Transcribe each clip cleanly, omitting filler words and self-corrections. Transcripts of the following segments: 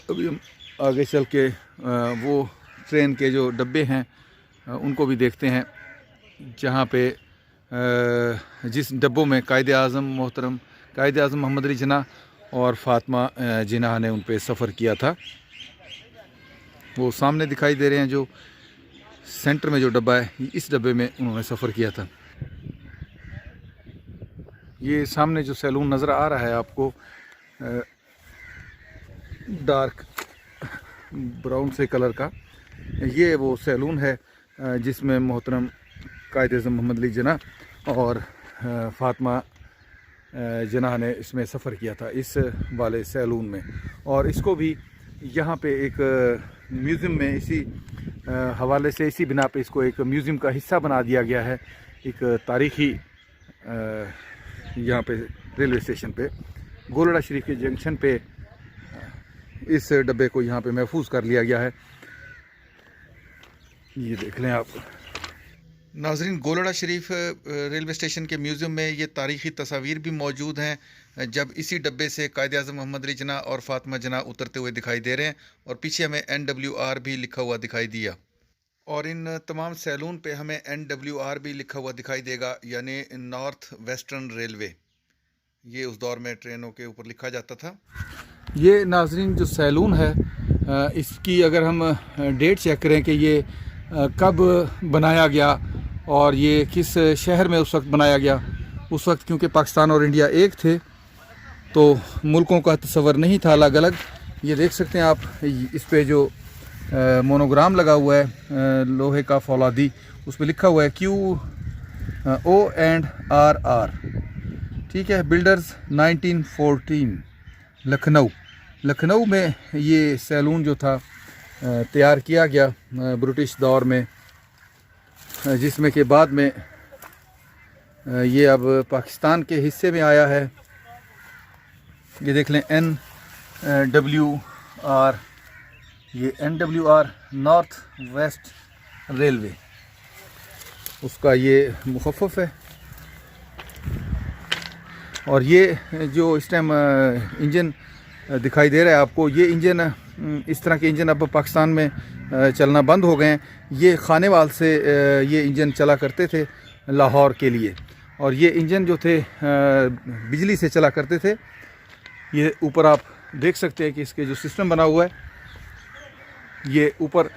अभी हम आगे चल के वो ट्रेन के जो डब्बे हैं उनको भी देखते हैं, जहाँ पे जिस डब्बों में मोहतरम कायद आज़म मोहम्मद अली जिन्ना और फ़ातिमा जिन्ना ने उन पे सफ़र किया था। वो सामने दिखाई दे रहे हैं, जो सेंटर में जो डब्बा है, इस डब्बे में उन्होंने सफ़र किया था। ये सामने जो सैलून नज़र आ रहा है आपको, डार्क ब्राउन से कलर का, ये वो सैलून है जिसमें मोहतरम कायद आज़म मोहम्मद अली जिन्ना और फ़ातिमा जिन्ना ने इसमें सफ़र किया था, इस वाले सैलून में। और इसको भी यहाँ पे एक म्यूज़ियम में इसी हवाले से, इसी बिना पे इसको एक म्यूज़ियम का हिस्सा बना दिया गया है। एक तारीख़ी यहाँ पे रेलवे स्टेशन पे गोलड़ा शरीफ के जंक्शन पे इस डब्बे को यहाँ पे महफूज कर लिया गया है। ये देख लें आप नाज़रीन, गोलड़ा शरीफ रेलवे स्टेशन के म्यूज़ियम में ये तारीख़ी तस्वीर भी मौजूद हैं जब इसी डब्बे से कायद आज़म मोहम्मद अली जिन्ना और फ़ातिमा जिन्ना उतरते हुए दिखाई दे रहे हैं, और पीछे हमें NWR भी लिखा हुआ दिखाई दिया। और इन तमाम सैलून पे हमें NWR भी लिखा हुआ दिखाई देगा, यानी नॉर्थ वेस्टर्न रेलवे। ये उस दौर में ट्रेनों के ऊपर लिखा जाता था। ये नाज़रीन जो सैलून है, इसकी अगर हम डेट चेक करें कि ये कब बनाया गया और ये किस शहर में उस वक्त बनाया गया, उस वक्त क्योंकि पाकिस्तान और इंडिया एक थे तो मुल्कों का तस्वर नहीं था अलग अलग। ये देख सकते हैं आप, इस पे जो मोनोग्राम लगा हुआ है लोहे का फौलादी, उस पर लिखा हुआ है QO&RR, ठीक है। बिल्डर्स 1914 लखनऊ में ये सैलून जो था तैयार किया गया ब्रिटिश दौर में, जिसमें के बाद में ये अब पाकिस्तान के हिस्से में आया है। ये देख लें NWR, ये NWR नॉर्थ वेस्ट रेलवे, उसका ये मुखफ़फ़ है। और ये जो इस टाइम इंजन दिखाई दे रहा है आपको, ये इंजन, इस तरह के इंजन अब पाकिस्तान में चलना बंद हो गए हैं। ये खानेवाल से ये इंजन चला करते थे लाहौर के लिए, और ये इंजन जो थे बिजली से चला करते थे। ये ऊपर आप देख सकते हैं कि इसके जो सिस्टम बना हुआ है, ये ऊपर,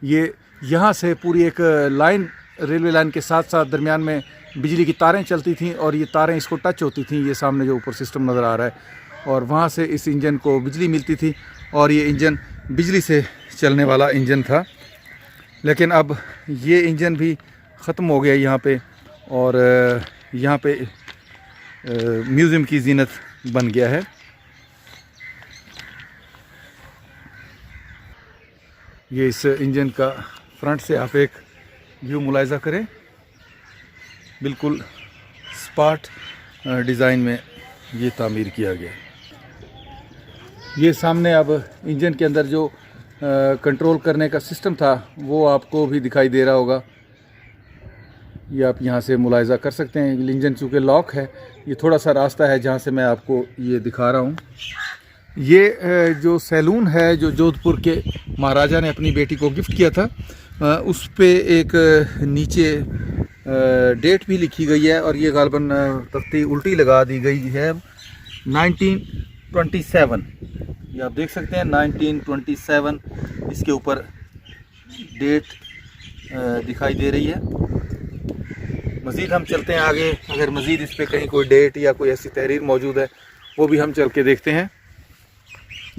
ये यहाँ से पूरी एक लाइन, रेलवे लाइन के साथ साथ दरमियान में बिजली की तारें चलती थीं, और ये तारें इसको टच होती थीं। ये सामने जो ऊपर सिस्टम नज़र आ रहा है, और वहाँ से इस इंजन को बिजली मिलती थी, और ये इंजन बिजली से चलने वाला इंजन था। लेकिन अब ये इंजन भी ख़त्म हो गया यहाँ पे, और यहाँ पे म्यूज़ियम की ज़ीनत बन गया है। ये इस इंजन का फ्रंट से आप एक व्यू मुलाहिज़ा करें, बिल्कुल स्पार्ट डिज़ाइन में ये तामीर किया गया। ये सामने अब इंजन के अंदर जो कंट्रोल करने का सिस्टम था वो आपको भी दिखाई दे रहा होगा। ये आप यहाँ से मुलाहिज़ा कर सकते हैं। इंजन चूँकि लॉक है, ये थोड़ा सा रास्ता है जहाँ से मैं आपको ये दिखा रहा हूँ। ये जो सैलून है जो जोधपुर के महाराजा ने अपनी बेटी को गिफ्ट किया था, उस पे एक नीचे डेट भी लिखी गई है, और ये गालबन तख्ती उल्टी लगा दी गई है 1927। ये आप देख सकते हैं 1927 इसके ऊपर डेट दिखाई दे रही है। मज़ीद हम चलते हैं आगे, अगर मज़ीद इस पे कहीं कोई डेट या कोई ऐसी तहरीर मौजूद है वो भी हम चल के देखते हैं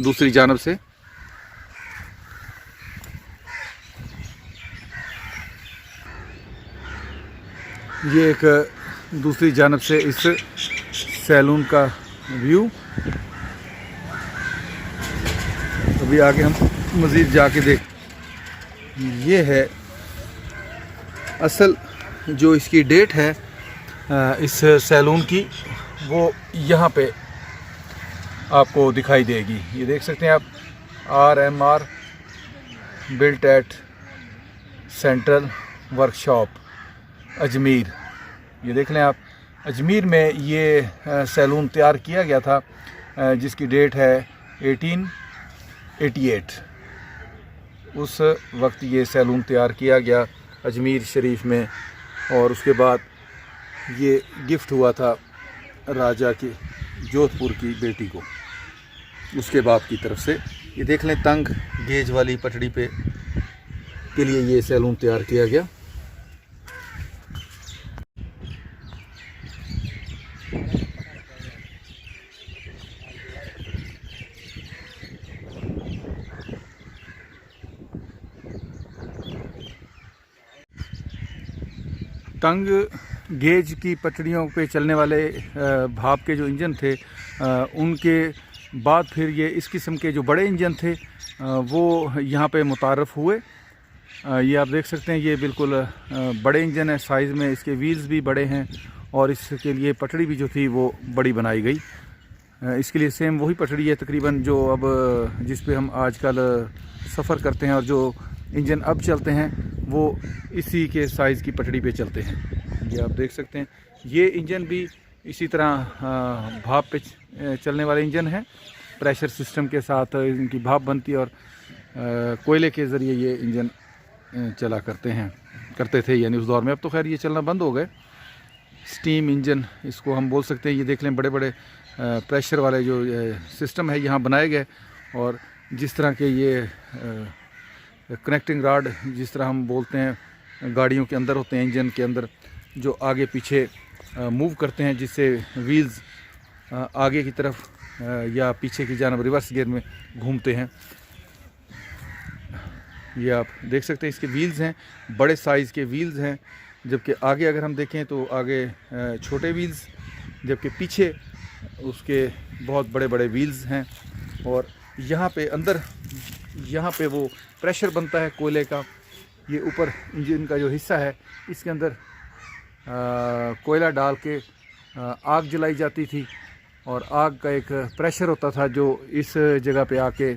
दूसरी जानब से। ये एक दूसरी जानब से इस सैलून का व्यू। अभी आगे हम मज़ीद जाके देख, ये है असल जो इसकी डेट है इस सैलून की, वो यहाँ पे आपको दिखाई देगी। ये देख सकते हैं आप, RMR built at central workshop Ajmer. ये देख लें आप, अजमेर में ये सैलून तैयार किया गया था, जिसकी डेट है 1888 उस वक्त ये सैलून तैयार किया गया अजमेर शरीफ में, और उसके बाद ये गिफ्ट हुआ था राजा की जोधपुर की बेटी को, उसके बाप की तरफ से। ये देख लें, तंग गेज वाली पटड़ी पे के लिए ये सैलून तैयार किया गया। तंग गेज की पटड़ियों पे चलने वाले भाप के जो इंजन थे, उनके बाद फिर ये इस किस्म के जो बड़े इंजन थे वो यहाँ पे मुतारफ़ हुए। ये आप देख सकते हैं, ये बिल्कुल बड़े इंजन है साइज़ में, इसके व्हील्स भी बड़े हैं और इसके लिए पटड़ी भी जो थी वो बड़ी बनाई गई। इसके लिए सेम वही पटड़ी है तकरीबन जो अब जिस पे हम आजकल सफ़र करते हैं, और जो इंजन अब चलते हैं वो इसी के साइज़ की पटड़ी पे चलते हैं। ये आप देख सकते हैं, ये इंजन भी इसी तरह भाप पे चलने वाले इंजन हैं। प्रेशर सिस्टम के साथ इनकी भाप बनती है और कोयले के ज़रिए ये इंजन चला करते थे, यानी उस दौर में। अब तो खैर ये चलना बंद हो गए। स्टीम इंजन इसको हम बोल सकते हैं। ये देख लें, बड़े बड़े प्रेशर वाले जो सिस्टम है यहाँ बनाए गए, और जिस तरह के ये कनेक्टिंग रॉड जिस तरह हम बोलते हैं गाड़ियों के अंदर होते हैं, इंजन के अंदर जो आगे पीछे मूव करते हैं, जिससे व्हील्स आगे की तरफ या पीछे की जानब रिवर्स गियर में घूमते हैं। ये आप देख सकते हैं, इसके व्हील्स हैं, बड़े साइज़ के व्हील्स हैं। जबकि आगे अगर हम देखें तो आगे छोटे व्हील्स, जबकि पीछे उसके बहुत बड़े बड़े व्हील्स हैं। और यहाँ पे अंदर यहाँ पे वो प्रेशर बनता है कोयले का। ये ऊपर इंजन का जो हिस्सा है इसके अंदर कोयला डाल के आग जलाई जाती थी, और आग का एक प्रेशर होता था जो इस जगह पे आके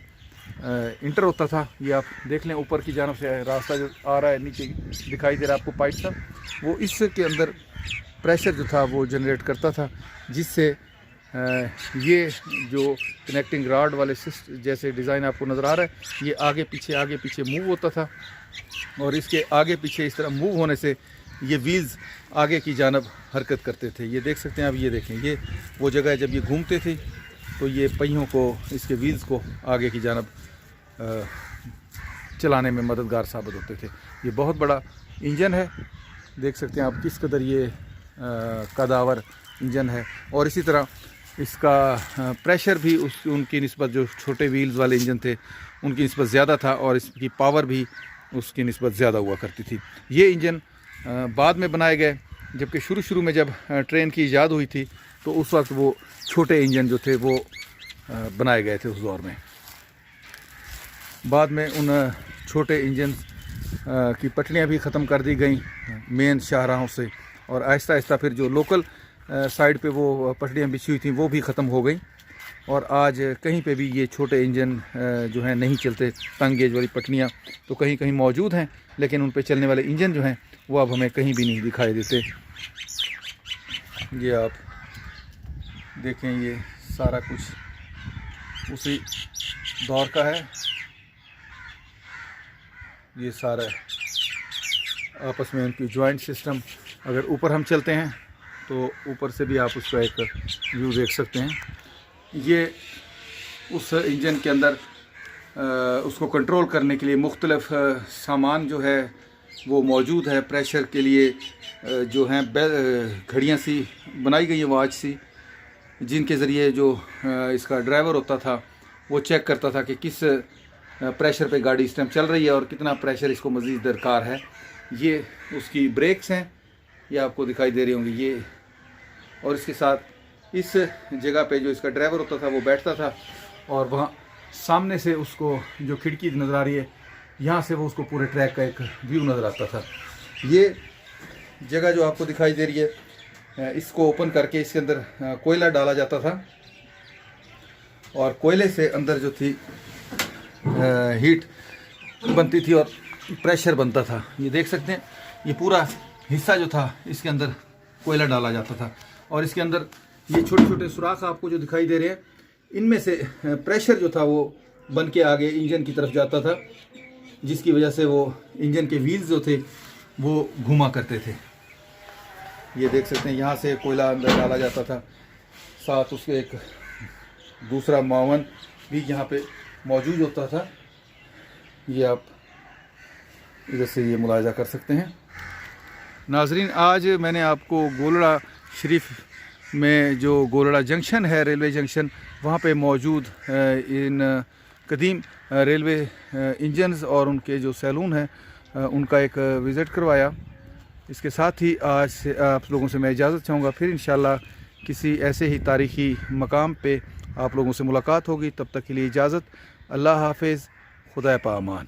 इंटर होता था। ये आप देख लें, ऊपर की जानब से रास्ता जो आ रहा है, नीचे दिखाई दे रहा है आपको पाइप सा, वो इसके अंदर प्रेशर जो था वो जनरेट करता था, जिससे ये जो कनेक्टिंग रॉड वाले जैसे डिज़ाइन आपको नज़र आ रहा है, ये आगे पीछे मूव होता था, और इसके आगे पीछे इस तरह मूव होने से ये व्हील्स आगे की जानब हरकत करते थे। ये देख सकते हैं आप, ये देखें, ये वो जगह है जब ये घूमते थे तो ये पहियों को, इसके व्हील्स को आगे की जानब चलाने में मददगार साबित होते थे। ये बहुत बड़ा इंजन है, देख सकते हैं आप किस कदर ये कदावर इंजन है। और इसी तरह इसका प्रेशर भी उनकी निस्बत, जो छोटे व्हील्स वाले इंजन थे उनकी निस्बत ज़्यादा था, और इसकी पावर भी उसकी निस्बत ज़्यादा हुआ करती थी। ये इंजन बाद में बनाए गए, जबकि शुरू में जब ट्रेन की ईजाद हुई थी तो उस वक्त वो छोटे इंजन जो थे वो बनाए गए थे उस दौर में। बाद में उन छोटे इंजन की पटड़ियाँ भी ख़त्म कर दी गई मेन शाहराहों से, और आहिस्ता आहिस्ता फिर जो लोकल साइड पे वो पटड़ियाँ बिछी हुई थी वो भी ख़त्म हो गई, और आज कहीं पे भी ये छोटे इंजन जो हैं नहीं चलते। तंग गेज वाली पटड़ियाँ तो कहीं कहीं मौजूद हैं, लेकिन उन पे चलने वाले इंजन जो हैं वो अब हमें कहीं भी नहीं दिखाई देते। ये आप देखें, ये सारा कुछ उसी दौर का है। ये सारा आपस में उनकी जॉइंट सिस्टम, अगर ऊपर हम चलते हैं तो ऊपर से भी आप उसका एक व्यू देख सकते हैं। ये उस इंजन के अंदर उसको कंट्रोल करने के लिए मुख्तलिफ सामान जो है वो मौजूद है। प्रेशर के लिए जो हैं घड़ियाँ सी बनाई गई हैं, वॉच सी, जिनके ज़रिए जो इसका ड्राइवर होता था वो चेक करता था कि किस प्रेशर पे गाड़ी इस टाइम चल रही है और कितना प्रेशर इसको मज़ीद दरकार है। ये उसकी ब्रेक्स हैं, ये आपको दिखाई दे रही होंगी ये, और इसके साथ इस जगह पे जो इसका ड्राइवर होता था वो बैठता था, और वहाँ सामने से उसको जो खिड़की नज़र आ रही है यहाँ से वो उसको पूरे ट्रैक का एक व्यू नज़र आता था। ये जगह जो आपको दिखाई दे रही है, इसको ओपन करके इसके अंदर कोयला डाला जाता था, और कोयले से अंदर जो थी हीट बनती थी और प्रेशर बनता था। ये देख सकते हैं, ये पूरा हिस्सा जो था इसके अंदर कोयला डाला जाता था, और इसके अंदर ये छोटे छोटे सुराख आपको जो दिखाई दे रहे हैं, इनमें से प्रेशर जो था वो बन के आगे इंजन की तरफ जाता था, जिसकी वजह से वो इंजन के व्हील्स जो थे वो घुमा करते थे। ये देख सकते हैं, यहाँ से कोयला अंदर डाला जाता था, साथ उसके एक दूसरा मावन भी यहाँ पे मौजूद होता था। ये आप इधर से ये मुलाहिजा कर सकते हैं। नाजरीन, आज मैंने आपको गोलड़ा शरीफ में जो गोलड़ा जंक्शन है, रेलवे जंक्शन, वहाँ पे मौजूद इन कदीम रेलवे इंजन्स और उनके जो सैलून हैं उनका एक विज़िट करवाया। इसके साथ ही आज से आप लोगों से मैं इजाज़त चाहूँगा। फिर इंशाल्लाह किसी ऐसे ही तारीख़ी मकाम पे आप लोगों से मुलाकात होगी। तब तक के लिए इजाज़त। अल्लाह हाफ़िज़। खुदा पामान।